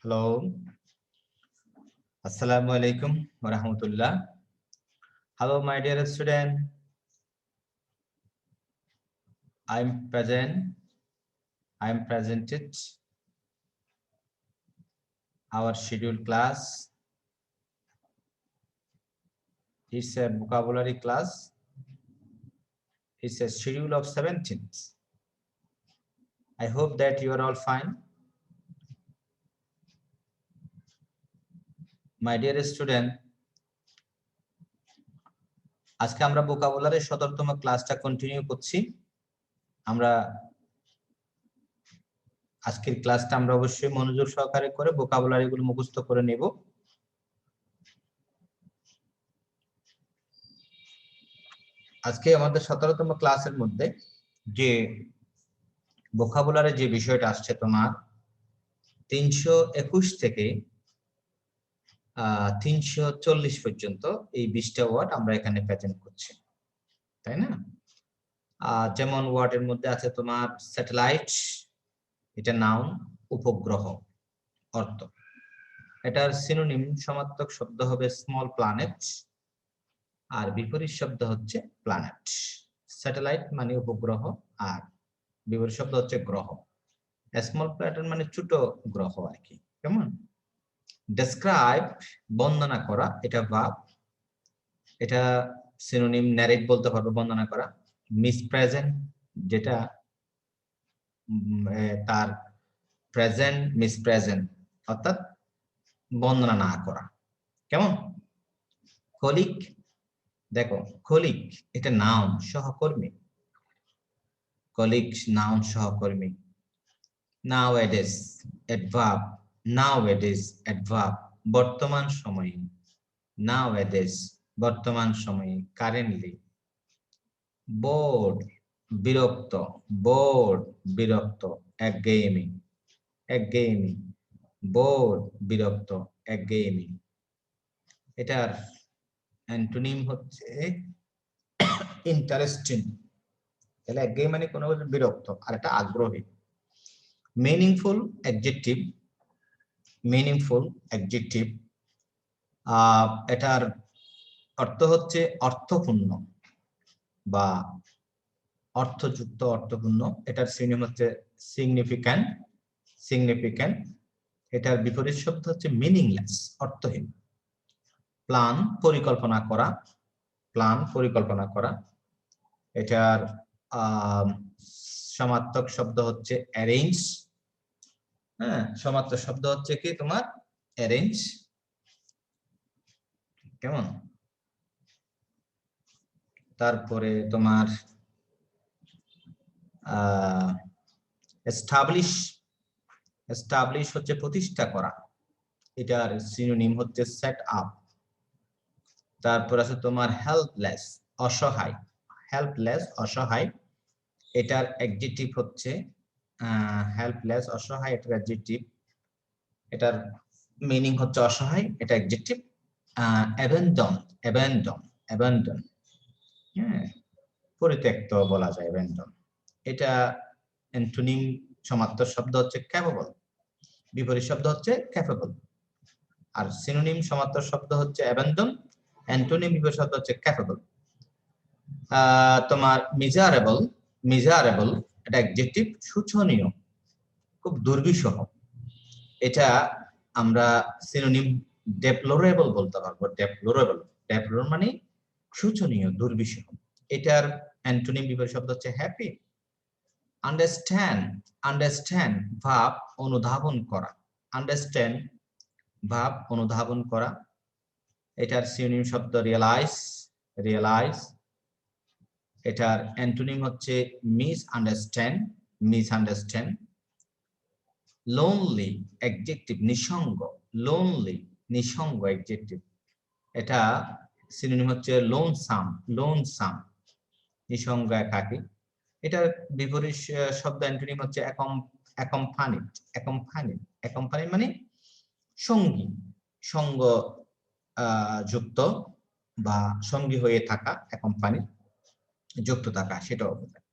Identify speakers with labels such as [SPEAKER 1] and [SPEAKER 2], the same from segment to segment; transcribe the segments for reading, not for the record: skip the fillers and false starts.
[SPEAKER 1] Hello. Assalamu alaikum wa rahmatullah. Hello, my dear student. I'm presented our scheduled class. It's a vocabulary class. It's a schedule of 17. I hope that you are all fine. My dear student, আজকে আমরা vocabulary 17তম ক্লাসটা continue করছি। আমরা আজকের ক্লাসটা আমরা অবশ্যই মনোযোগ সহকারে করে ভোকাবুলারি গুলো মুখস্থ করে নেব। আজকে আমাদের 17তম ক্লাসের মধ্যে যে ভোকাবুলারি যে বিষয়টা আসছে তোমার 321 থেকে 340 পর্যন্ত এই 20টা ওয়ার্ড আমরা এখানে প্রেজেন্ট করছি, তাই না? যেমন ওয়ার্ডের মধ্যে আছে তোমার স্যাটেলাইট, এটা নাউন, উপগ্রহ অর্থ। এটার সিনোনিম সমার্থক শব্দ হবে স্মল প্ল্যানেট, আর বিপরীত শব্দ হচ্ছে প্ল্যানেট। স্যাটেলাইট মানে উপগ্রহ আর বিপরীত শব্দ হচ্ছে গ্রহ। স্মল প্ল্যানেট মানে ছোট গ্রহ আর কি, কেমন? ডেসক্রাইব বর্ণনা করা, এটা ভার্ব, এটা সিনোনিম ন্যারেট বলতে পারবো, বর্ণনা করা। মিসপ্রেজেন্ট, যেটা তার প্রেজেন্ট মিসপ্রেজেন্ট অর্থাৎ বর্ণনা না করা, কেমন? কলিগ, দেখো কলিগ এটা নাউন, সহকর্মী। কলিগ নাউন, সহকর্মী। নাওএডেজ অ্যাডভার্ব, নাওএডেজ অ্যাডভার্ব বর্তমান সময়ে। নাওএডেজ বর্তমান সময়ে, কারেন্টলি। বোর্ড বিরক্ত, বোর্ড বিরক্ত, একঘেয়েমি, একঘেয়েমি। বোর্ড বিরক্ত, একঘেয়েমি। এটার অ্যান্টোনিম হচ্ছে ইন্টারেস্টিং। তাহলে একঘেয়েমি মানে কোনো বিরক্ত, আর এটা আগ্রহী। মিনিংফুল অ্যাডজেক্টিভ, মিনিংফুল অ্যাডজেক্টিভ এটার অর্থ হচ্ছে অর্থপূর্ণ বা অর্থযুক্ত, অর্থপূর্ণ। এটার সিনোনিম হচ্ছে সিগনিফিক্যান্ট, সিগনিফিক্যান্ট। এটার বিপরীত শব্দ হচ্ছে মিনিংলেস, অর্থহীন। প্ল্যান পরিকল্পনা করা, প্ল্যান পরিকল্পনা করা। এটার সমার্থক শব্দ হচ্ছে অ্যারেঞ্জ। হ্যাঁ, সমার্থক শব্দ হচ্ছে কি তোমার অ্যারেঞ্জ, কেমন? তারপরে তোমার এস্টাবলিশ, এস্টাবলিশ হচ্ছে প্রতিষ্ঠা করা, এটার সিনোনিম হচ্ছে সেট আপ। তারপর আছে তোমার হেল্পলেস, অসহায়। হেল্পলেস অসহায়, এটার অ্যাডজেক্টিভ হচ্ছে হেল্পলেস অসহায়, এটার অ্যাডজেক্টিভ, এটার মিনিং হচ্ছে অসহায়, এটা অ্যাডজেক্টিভ। অ্যাবেন্ডন, অ্যাবেন্ডন, অ্যাবেন্ডন, হ্যাঁ, পরিত্যক্ত বলা যায় অ্যাবেন্ডন। এটা অ্যান্টোনিম সমার্থক শব্দ হচ্ছে ক্যাপেবল, বিপরীত শব্দ হচ্ছে ক্যাপেবল। আর সিনোনিম সমার্থক শব্দ হচ্ছে অ্যাবেন্ডন, অ্যান্টোনিম বিপরীত শব্দ হচ্ছে ক্যাপেবল। তোমার মিজারেবল, মিজারেবল এটা অ্যাডজেক্টিভ, শোচনীয়, খুব দুর্বিষহ। এটা আমরা সিনোনিম ডেপ্লোরেবল বলতে পারবো, ডেপ্লোরেবল। ডেপ্লোর মানে শোচনীয়, দুর্বিষহ। এটার অ্যান্টোনিম বিপরীত শব্দ হচ্ছে হ্যাপি। আন্ডারস্ট্যান্ড, আন্ডারস্ট্যান্ড ভাব অনুধাবন করা, আন্ডারস্ট্যান্ড ভাব অনুধাবন করা। এটার সিনোনিম শব্দ রিয়েলাইজ, রিয়েলাইজ। এটার অ্যান্টোনিম হচ্ছে miss understand, miss understand. Lonely adjective, নিঃসঙ্গ, লোনলি নিঃসঙ্গ অ্যাডজেক্টিভ। এটা সিনোনিম হচ্ছে লোনসাম, লোনসাম নিঃসঙ্গ, একাকী। এটার বিপরীত শব্দ অ্যান্টোনিম হচ্ছে অ্যাকম্পানিড, অ্যাকম্পানিড, অ্যাকম্পানিড মানে সঙ্গী, সঙ্গ যুক্ত বা সঙ্গী হয়ে থাকা, অ্যাকম্পানিড যুক্ত থাকা, সেটাও বোঝায়।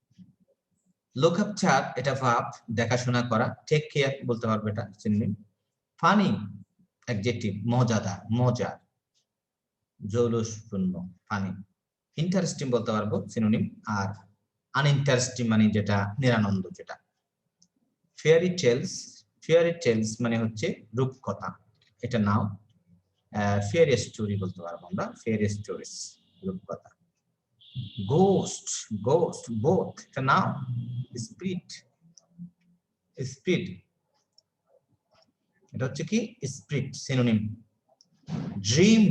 [SPEAKER 1] লুক আপ চার, এটা ভার্ব, দেখাশোনা করা। টেক কেয়ার বলতে পারবে, এটা সিনোনিম। ফানি অ্যাডজেক্টিভ, মজাদার, মজার, জৌলুসপূর্ণ, ফানি। ইন্টারেস্টিং বলতে পারবো সিনোনিম, আর আনইন্টারেস্টিং মানে যেটা নিরানন্দ যেটা। ফেয়ারি টেলস মানে হচ্ছে রূপকথা, এটা নাও। ফেয়ারি স্টোরি বলতে পারবো আমরা, ফেয়ারি স্টোরিজ, রূপকথা। গোস্ট বোথ, এটা নাও। স্পিরিট এটা হচ্ছে কি স্পিরিট, সিনোনিম। ড্রিম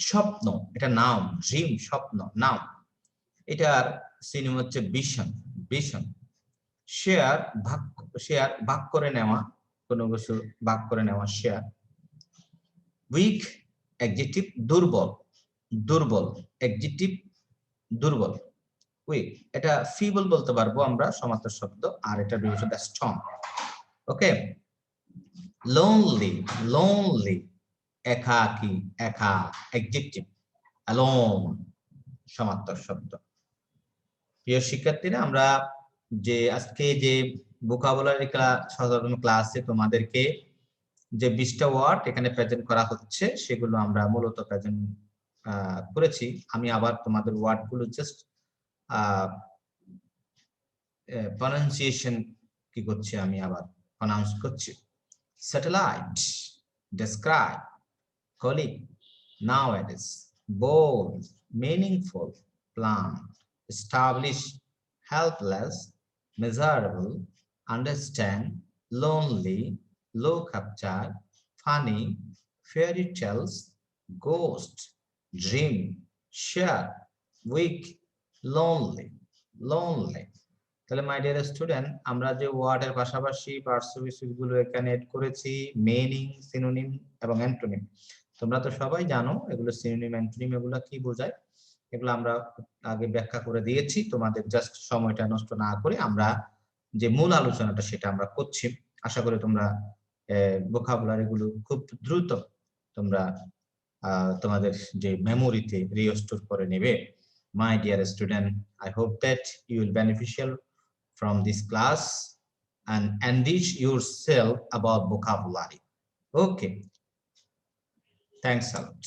[SPEAKER 1] স্বপ্ন, এটা নাও। ড্রিম স্বপ্ন, নাও। এটার সিনোনিম হচ্ছে ভিশন। শেয়ার ভাগ করে নেওয়া, কোনো কিছু ভাগ করে নেওয়া, শেয়ার। উইক অ্যাডজেক্টিভ, দুর্বল অ্যাডজেক্টিভ, দুর্বল, উইক। এটা ফিবল বলতে পারবো আমরা, সমার্থক শব্দ, আর এটা বিশেষত স্ট্রং। ওকে। লোনলি একাকী, একা, অ্যাডজেক্টিভ, অ্যালোন, সমার্থক শব্দ। প্রিয় শিক্ষার্থীরা, আমরা যে আজকে যে ভোকাবুলারি সাধারণ ক্লাসে তোমাদেরকে যে 20টা ওয়ার্ড এখানে প্রেজেন্ট করা হচ্ছে, সেগুলো আমরা মূলত প্রেজেন্ট করেছি। আমি আবার তোমাদের ওয়ার্ডগুলো জাস্ট প্রনাউন্সিয়েশন কি করছি, আমি আবার প্রনাউন্স করছি। Satellite, describe, colleague, knowledge, bold, meaningful, plan, establish, helpless, miserable, understand, lonely, low capture, funny, fairy tales, ghost, dream, share, weak, lonely. তাহলে মাই ডিয়ার স্টুডেন্ট, আমরা যে ওয়ার্ডের পাশাপাশি পার্টস গুলো এখানে এড করেছি, মিনিং, সিনোনিম এবং অ্যান্টোনিম। তোমরা তো সবাই জানো এগুলো সিনোনিম, অ্যান্টোনিম এগুলো কি বোঝায়, এগুলো আমরা আগে ব্যাখ্যা করে দিয়েছি। তোমাদের জাস্ট সময়টা নষ্ট না করে আমরা যে মূল আলোচনাটা সেটা আমরা করছি। আশা করি তোমরা ভোকাবুলারি গুলো খুব দ্রুত তোমরা তোমাদের যে মেমোরিতে রিস্টোর করে নেবে। My dear student, I hope that you will beneficial from this class and enrich yourself about vocabulary. Okay. Thanks a lot.